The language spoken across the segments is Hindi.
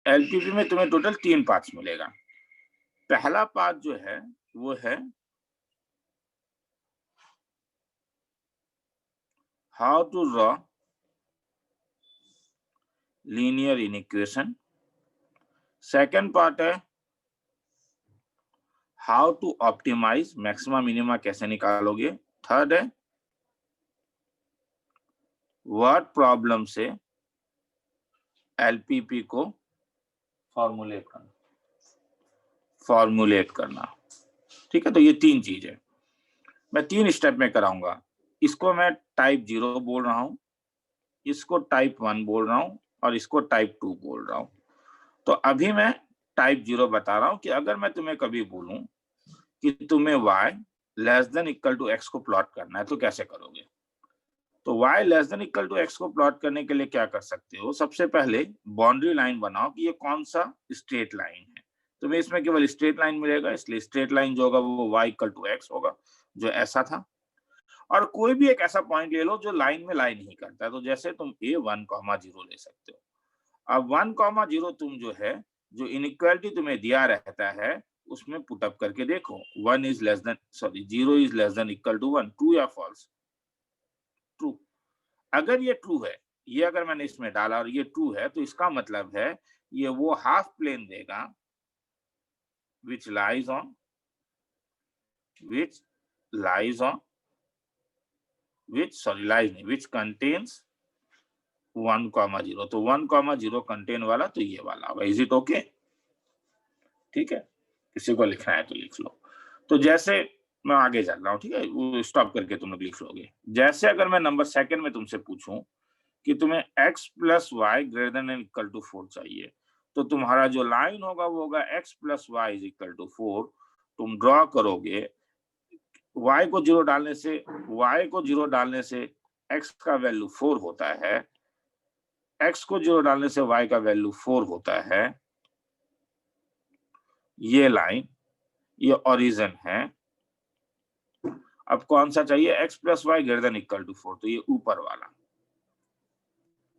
एलपीपी में तुम्हें टोटल 3 पार्ट्स मिलेगा। पहला पार्ट जो है वो है how to draw linear equation. Second part है how to optimise maxima minima कैसे निकालोगे। थर्ड है वर्ड प्रॉब्लम से एलपीपी को फॉर्मुलेट करना। ठीक है, तो ये 3 चीज है, मैं 3 स्टेप में कराऊंगा। इसको मैं टाइप 0 बोल रहा हूं, इसको टाइप 1 बोल रहा हूं और इसको टाइप 2 बोल रहा हूं। तो अभी मैं टाइप 0 बता रहा हूं कि अगर मैं तुम्हें कभी बोलूं कि तुम्हें y less than equal to x को प्लॉट करना है तो कैसे करोगे। तो y less than equal to x को प्लॉट करने के लिए क्या कर सकते हो, सबसे पहले बाउंड्री लाइन बनाओ कि ये कौन सा स्ट्रेट लाइन है। तुम्हें इसमें केवल स्ट्रेट लाइन मिलेगा, इसलिए स्ट्रेट लाइन जो होगा वो y इक्वल टू x होगा, जो ऐसा था। और कोई भी एक ऐसा पॉइंट ले लो जो लाइन में लाई नहीं करता है, तो जैसे तुम a1,0 ले सकते हो। अब 1,0 तुम जो है, जो इनइक्वालिटी तुम्हें दिया रहता है उसमें पुटअप करके देखो, 0 is less than equal to 1, true या फॉल्स। ट्रू। अगर ये ट्रू है, ये अगर मैंने इसमें डाला और ये ट्रू है, तो इसका मतलब है ये वो हाफ प्लेन देगा which lies on which contains 1,0। तो 1,0 कंटेन वाला तो ये वाला होगा। Is it okay? ठीक है, किसी को लिखना है तो लिख लो। तो जैसे मैं आगे चल रहा हूँ, ठीक है, वो स्टॉप करके तुम लोग लिख लोगे। जैसे अगर मैं नंबर सेकंड में तुमसे पूछूं कि तुम्हें x plus y greater than equal to 4 चाहिए, तो तुम्हारा जो लाइन होगा वो होगा x plus y is equal to 4। तुम ड्रॉ करोगे, y को 0 डालने से x का वैल्यू 4 होता है, x को 0 डालने से y का वैल्यू 4 होता है। ये लाइन, ये ओरिजिन है। अब कौन सा चाहिए, x plus y greater than equal to 4, तो ये ऊपर वाला।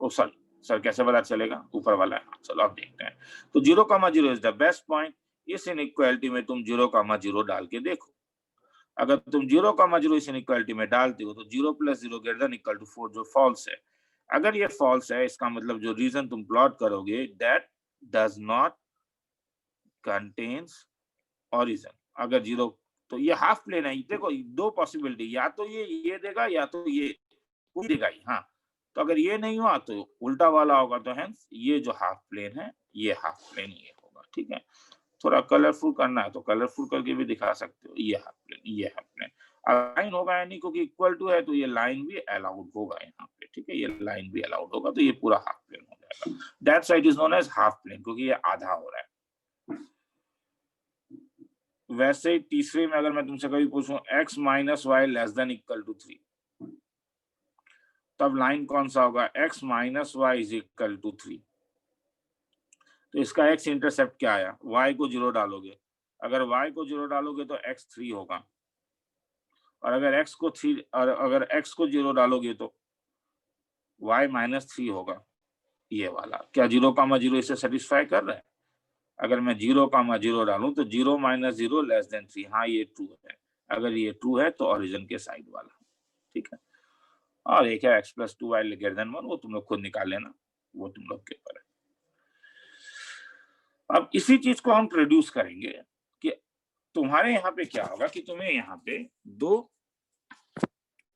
ओ सर कैसे पता चलेगा, ऊपर वाला है। चलो अब देखते हैं। तो 0,0 इज द बेस्ट पॉइंट। इस इनइक्वालिटी में तुम 0,0 डाल के देखो। अगर तुम 0,0 इस इनइक्वालिटी में डालते हो तो 0 plus 0 greater than equal to 4 जो फॉल्स है। अगर ये फॉल्स है, इसका मतलब जो रीजन तुम प्लॉट करोगे that does not contains origin. अगर 0, तो ये हाफ प्लेन है। देखो 2 पॉसिबिलिटी, या तो ये देगा या तो ये कोई देगा ही। हाँ, तो अगर ये नहीं हुआ तो उल्टा वाला होगा, तो हेंस ये जो हाफ प्लेन है ये हाफ प्लेन ये होगा। ठीक है, थोड़ा कलरफुल करना है तो कलरफुल करके भी दिखा सकते हो। ये हाफ प्लेन, ये हाफ प्लेन। लाइन होगा यानी क्योंकि इक्वल टू है तो ये लाइन भी अलाउड होगा यहाँ पे। ठीक है, ये लाइन भी अलाउड होगा, तो ये पूरा हाफ प्लेन हो जाएगा। That side is known as half plane क्योंकि ये आधा हो रहा है। वैसे ही तीसरे में अगर मैं तुमसे कभी पूछूं x minus y less than equal to 3, तब लाइन कौन सा होगा, x minus y is equal to 3। तो इसका x इंटरसेप्ट क्या आया, y को 0 डालोगे। अगर y को 0 डालोगे तो x 3 होगा, और अगर x को 0 डालोगे तो y माइनस 3 होगा। ये वाला क्या 0,0 इसे सेटिस्फाई कर रहा है? अगर मैं 0,0 डालूं तो 0 माइनस 0 लेस देन 3। हाँ, ये ट्रू है। अगर ये ट्रू है तो ओरिजिन के साइड वाला। ठीक है, और एक है x plus 2y greater than 1, वो तुम लोग खुद निकाल लेना, वो तुम लोग के ऊपर है। अब इसी चीज को हम प्रोड्यूस करेंगे कि तुम्हारे यहाँ पे क्या होगा कि तुम्हें यहाँ पे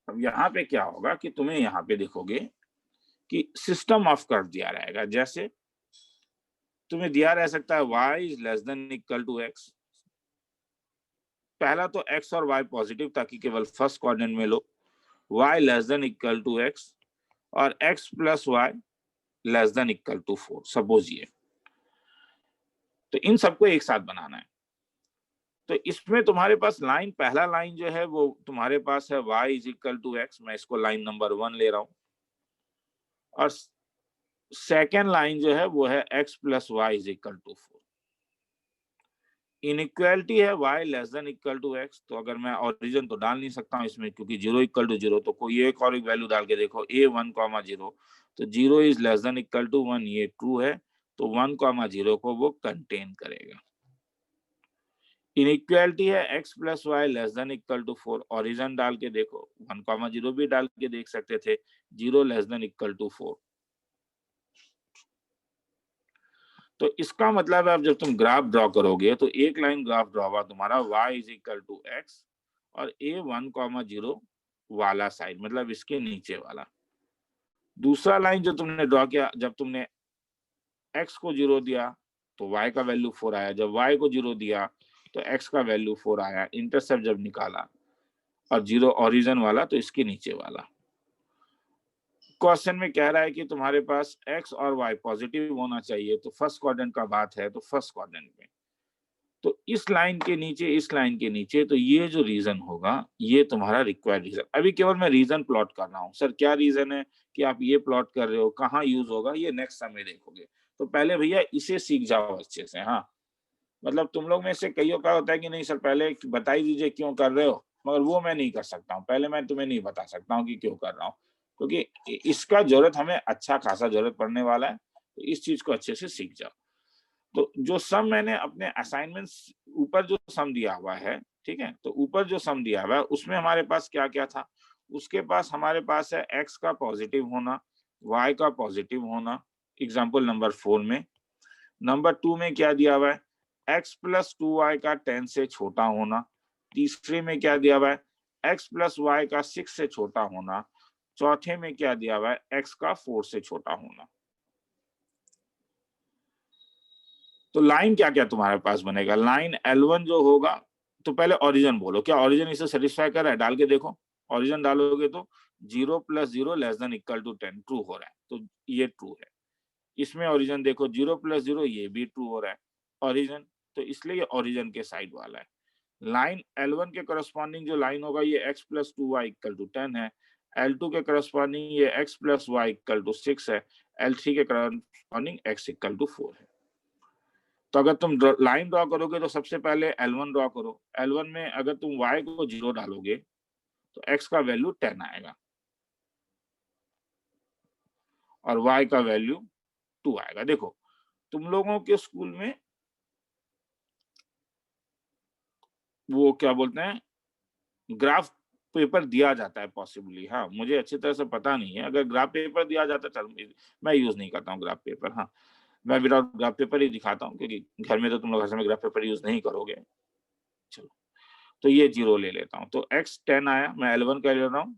अब यहाँ पे क्या होगा कि तुम्हें यहाँ पे देखोगे कि सिस्टम ऑफ कर्व दिया रहेगा। जैसे तुम्हें दिया रह सकता है y is less than equal to x। पहला तो x और y पॉजिटिव, ताकि केवल फर्स्ट कोऑर्डिनेट में लो। y less than equal to x और x plus y less than equal to 4 suppose ये। तो इन सबको एक साथ बनाना है। तो इसमें तुम्हारे पास लाइन, पहला लाइन जो है वो तुम्हारे पास है y is equal to x, मैं इसको लाइन नंबर 1 ले रहा हूं। और सेकेंड लाइन जो है वो है x plus y is equal to 4। Inequality है y less than equal to x, तो अगर मैं ओरिजिन तो डाल नहीं सकता हूं इसमें क्योंकि 0 इक्वल टू 0, तो कोई एक और वैल्यू डाल के देखो a1,0, तो 0 is less than equal to 1, ये ट्रू है। तो 1,0 को वो कंटेन करेगा। इनइक्वालिटी है x plus y less than equal to 4। Origin डाल के देखो, 1,0 भी डाल के देख सकते थे, 0 लेस देन इक्वल टू 4। तो इसका मतलब है अब जब तुम ग्राफ ड्रॉ करोगे तो एक लाइन ग्राफ ड्रॉ हुआ तुम्हारा y is equal to x और a 1,0 वाला साइड, मतलब इसके नीचे वाला। दूसरा लाइन जो तुमने ड्रॉ किया, जब तुमने x को 0 दिया तो y का वैल्यू 4 आया, जब y को 0 दिया तो x का वैल्यू 4 आया। इंटरसेप्ट जब निकाला और 0 ओरिजिन वाला तो इसके नीचे वाला। क्वेश्चन में कह रहा है कि तुम्हारे पास x और y पॉजिटिव होना चाहिए, तो फर्स्ट क्वाड्रेंट का बात है तो फर्स्ट क्वाड्रेंट में, तो इस लाइन के नीचे, इस लाइन के नीचे, तो ये जो रीजन होगा ये तुम्हारा रिक्वायर्ड रीजन। अभी केवल मैं रीजन प्लॉट कर रहा हूँ। सर क्या रीजन है कि आप ये प्लॉट कर रहे हो, कहाँ यूज होगा, ये नेक्स्ट समय देखोगे। तो पहले भैया इसे सीख जाओ अच्छे से। हाँ, मतलब तुम लोग में से कईयों का होता है कि नहीं सर पहले बता ही दीजिए क्यों कर रहे हो, मगर वो मैं नहीं कर सकता हूँ। पहले मैं तुम्हें नहीं बता सकता हूँ कि क्यों कर रहा हूँ, क्योंकि इसका जरूरत हमें अच्छा खासा जरूरत पड़ने वाला है। तो इस चीज को अच्छे से सीख जाओ। तो जो सम मैंने अपने असाइनमेंट्स ऊपर जो सम दिया हुआ है, ठीक है, तो ऊपर जो सम दिया हुआ है उसमें हमारे पास क्या क्या था। उसके पास हमारे पास है x का पॉजिटिव होना, y का पॉजिटिव होना, एग्जाम्पल नंबर 4 में। नंबर 2 में क्या दिया हुआ है, x प्लस 2y का 10 से छोटा होना। तीसरे में क्या दिया हुआ है, x प्लस y का 6 से छोटा होना। चौथे में क्या दिया हुआ है, x का 4 से छोटा होना। तो लाइन क्या क्या तुम्हारे पास बनेगा, लाइन L1 जो होगा, तो पहले ओरिजिन बोलो, क्या ओरिजिन इसे सेटिस्फाई कर रहा है, डाल के देखो। ओरिजिन डालोगे तो 0 plus 0 less than equal to 10 true हो रहा है, तो ये ट्रू है। इसमें ओरिजिन देखो 0 प्लस 0, ये भी ट्रू हो रहा है ओरिजिन, तो इसलिए ये ओरिजिन के साइड वाला है। लाइन L1 के करस्पॉन्डिंग जो लाइन होगा ये x plus 2y equal to 10 है। L2 के करस्पॉन्डिंग ये x plus y equal to 6 है। L3 के करस्पॉन्डिंग x इक्वल टू 4 है। तो अगर तुम लाइन ड्रॉ करोगे तो सबसे पहले L1 ड्रॉ करो। L1 में अगर तुम y को 0 डालोगे तो x का वैल्यू 10 आएगा और y का वैल्यू 2 आएगा। देखो तुम लोगों के स्कूल में वो क्या बोलते हैं, ग्राफ पेपर दिया जाता है पॉसिबली। हाँ, मुझे अच्छी तरह से पता नहीं है। अगर ग्राफ पेपर दिया जाता है, चल मैं यूज नहीं करता हूँ ग्राफ पेपर। हाँ, मैं विदाउट ग्राफ पेपर ही दिखाता हूँ, क्योंकि घर में तो तुम लोग हर समय ग्राफ पेपर यूज नहीं करोगे। चलो, तो ये 0 ले लेता हूँ, तो x 10 आया, मैं L1 का ले रहा हूँ,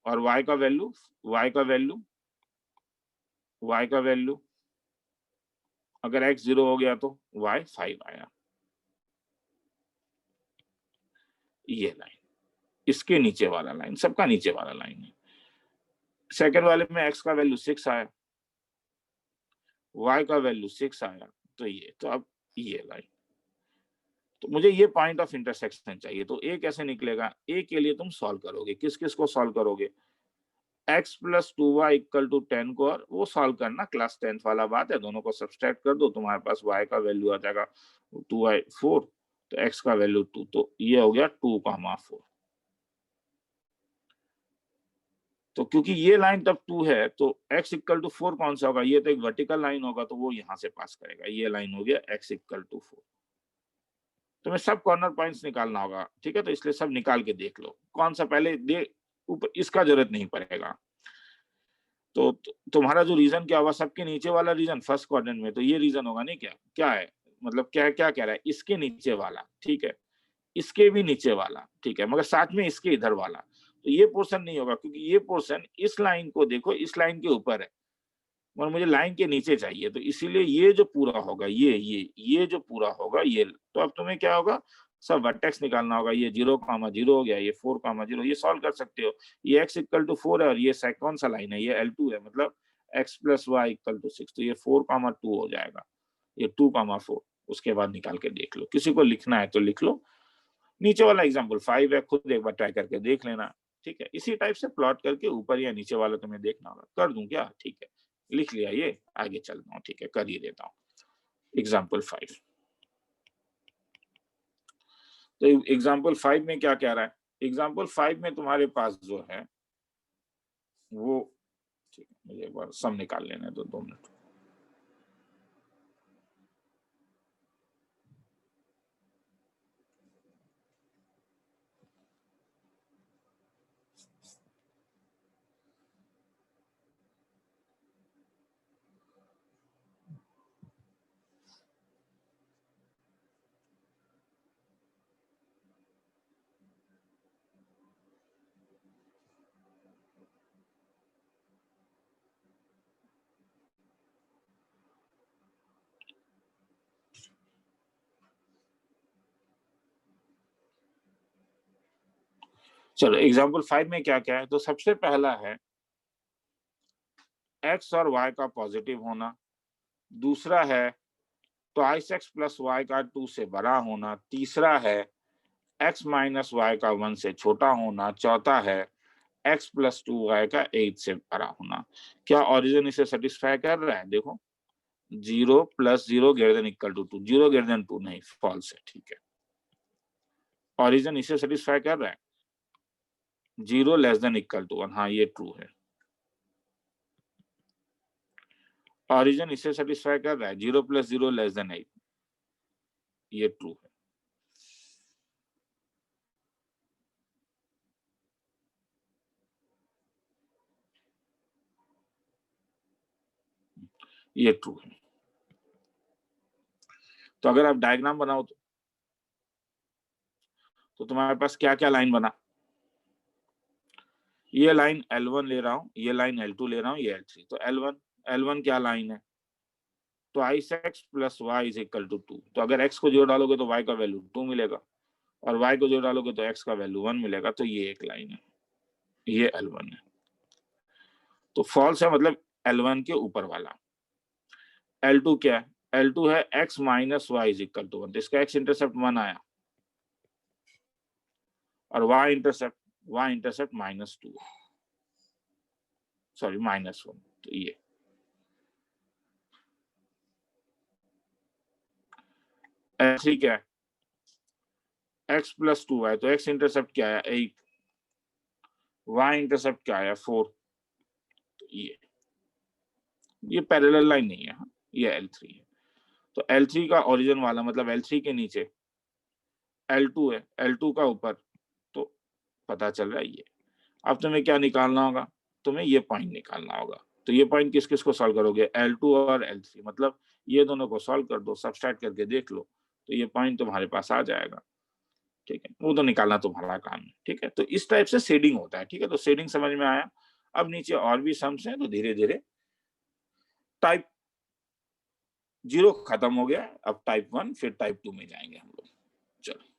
और y का वैल्यू, y का वैल्यू, y का वैल्यू, अगर x 0 हो गया तो y 5 आया। ये लाइन, इसके नीचे वाला लाइन, सबका नीचे वाला लाइन है। सेकंड वाले में x का वैल्यू 6 आया, y का वैल्यू 6 आया, तो ये, तो अब ये लाइन, तो मुझे ये पॉइंट ऑफ इंटरसेक्शन चाहिए। तो a कैसे निकलेगा, a के लिए तुम सॉल्व करोगे, किस किस को सॉल्व करोगे, x plus 2y equal to 10 को, और वो सॉल्व करना क्लास 10th वाला बात है। दोनों को सब्सट्रैक्ट कर दो, तुम्हारे पास y का वैल्यू आ जाएगा 2y 4, तो x का वैल्यू 2, तो ये हो गया 2,4। तो क्योंकि ये लाइन तब 2 है तो x इक्वल टू 4 कौन सा होगा, ये तो एक वर्टिकल लाइन होगा, तो वो यहां से पास करेगा। ये लाइन हो गया x इक्वल टू 4। तुम्हें सब कॉर्नर पॉइंट्स निकालना होगा, ठीक है, तो इसलिए सब निकाल के देख लो कौन सा पहले दे, ऊपर इसका जरूरत नहीं पड़ेगा। तो तुम्हारा जो रीजन क्या हुआ, सबके नीचे वाला रीजन फर्स्ट क्वाड्रेंट में, तो ये रीजन होगा नहीं, क्या क्या है, मतलब क्या क्या कह रहा है, इसके नीचे वाला, ठीक है, इसके भी नीचे वाला, ठीक है, मगर साथ में इसके इधर वाला। तो ये पोर्शन नहीं होगा, क्योंकि ये पोर्शन, इस लाइन को देखो, इस लाइन के ऊपर है और मुझे लाइन के नीचे चाहिए, तो इसीलिए ये जो पूरा होगा, ये जो पूरा होगा ये, तो अब तुम्हें क्या होगा, सब वर्टेक्स निकालना होगा। ये 0,0 हो गया, ये 4,0, ये सॉल्व कर सकते हो। ये x इक्वल टू 4 है और ये कौन सा लाइन है, ये L2 है, मतलब x plus y equal to 6, तो ये 4,2 हो जाएगा, ये 2,4। उसके बाद निकाल के देख लो, किसी को लिखना है तो लिख लो। नीचे वाला एग्जाम्पल 5 है, खुद एक बार ट्राई करके देख लेना, ठीक है। इसी टाइप से प्लॉट करके ऊपर या नीचे वाला तुम्हें देखना होगा। कर दूं क्या, ठीक है, लिख लिया, ये आगे चलता हूँ, ठीक है, कर ही देता हूँ। एग्जाम्पल 5, तो एग्जाम्पल 5 में क्या कह रहा है, एग्जाम्पल 5 में तुम्हारे पास जो है वो, ठीक है, मुझे एक बार सम निकाल लेने दो, 2 मिनट। चलो एग्जाम्पल 5 में क्या क्या है, तो सबसे पहला है x और y का पॉजिटिव होना, दूसरा है ट्वाइस x प्लस वाई का 2 से बड़ा होना, तीसरा है x माइनस वाई का 1 से छोटा होना, चौथा है x प्लस 2y का 8 से बड़ा होना। क्या ओरिजिन इसे सेटिस्फाई कर रहा है? देखो 0 plus 0 greater than equal to 2, 0 greater than 2 नहीं, फॉल्स है। ठीक है, ओरिजिन इसे सेटिस्फाई कर रहा है, 0 लेस देन इक्वल टू 1, हाँ ये ट्रू है। ओरिजिन इसे सेटिस्फाई कर रहा है, 0 प्लस 0 लेस देन 8, ये ट्रू है। ये ट्रू है। तो अगर आप डायग्राम बनाओ तो तुम्हारे पास क्या क्या लाइन बना, ये लाइन L1 ले रहा हूं, ये लाइन L2 ले रहा हूं, ये L3। तो L1 क्या लाइन है, तो twice x plus y is equal to 2। तो अगर x को जोड़ डालोगे तो y का वैल्यू 2 मिलेगा, और y को जोड़ डालोगे तो x का वैल्यू 1 मिलेगा। तो ये एक लाइन है, ये L1 है। तो फॉल्स है, मतलब L1 के ऊपर वाला। L2 क्या है, L2 है x minus y is equal to 1, तो इसका x इंटरसेप्ट 1 आया, और y intercept minus 2, sorry minus 1। तो ये L3 क्या है, x प्लस 2 है, तो x इंटरसेप्ट क्या है 8, y इंटरसेप्ट क्या है 4। तो ये पैरेलल लाइन नहीं है, ये L3 है। तो L3 का ओरिजिन वाला मतलब L3 के नीचे L2 है, L2 का ऊपर, तो पता चल रहा है ये। अब तुम्हें क्या निकालना होगा, तुम्हें ये पॉइंट निकालना होगा। तो ये पॉइंट किस किस को सॉल्व करोगे, L2 और L3, मतलब ये दोनों को सॉल्व कर दो, सबट्रैक्ट करके देख लो, तो ये पॉइंट तुम्हारे पास आ जाएगा। ठीक है, वो तो निकालना तुम्हारा काम है। ठीक है, तो इस टाइप से शेडिंग होता है। ठीक है, तो शेडिंग समझ में आया। अब नीचे और भी सम्स हैं, तो धीरे धीरे टाइप 0 खत्म हो गया, अब टाइप 1, फिर टाइप 2 में जाएंगे हम लोग। चलो।